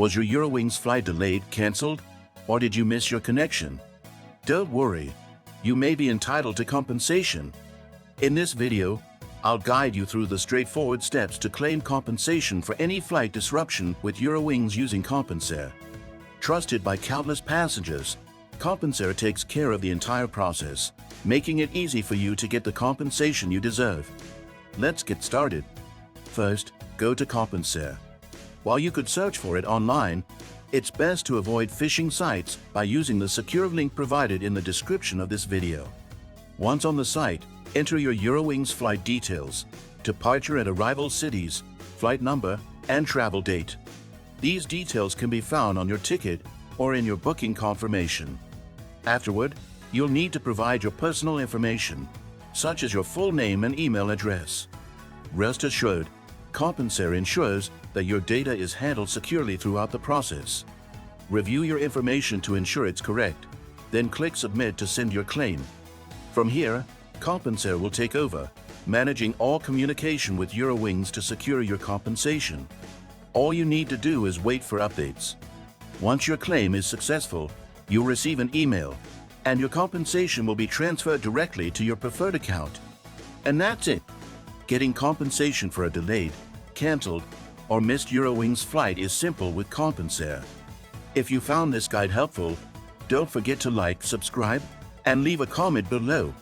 Was your Eurowings flight delayed, cancelled, or did you miss your connection? Don't worry, you may be entitled to compensation. In this video, I'll guide you through the straightforward steps to claim compensation for any flight disruption with Eurowings using Compensaire. Trusted by countless passengers, Compensaire takes care of the entire process, making it easy for you to get the compensation you deserve. Let's get started. First, go to Compensaire. While you could search for it online, it's best to avoid phishing sites by using the secure link provided in the description of this video. Once on the site, enter your Eurowings flight details, departure and arrival cities, flight number, and travel date. These details can be found on your ticket or in your booking confirmation. Afterward, you'll need to provide your personal information, such as your full name and email address. Rest assured, Compensaire ensures that your data is handled securely throughout the process. Review your information to ensure it's correct, then click Submit to send your claim. From here, Compensaire will take over, managing all communication with Eurowings to secure your compensation. All you need to do is wait for updates. Once your claim is successful, you'll receive an email, and your compensation will be transferred directly to your preferred account. And that's it. Getting compensation for a delayed, cancelled, or missed Eurowings flight is simple with Compensaire. If you found this guide helpful, don't forget to like, subscribe, and leave a comment below.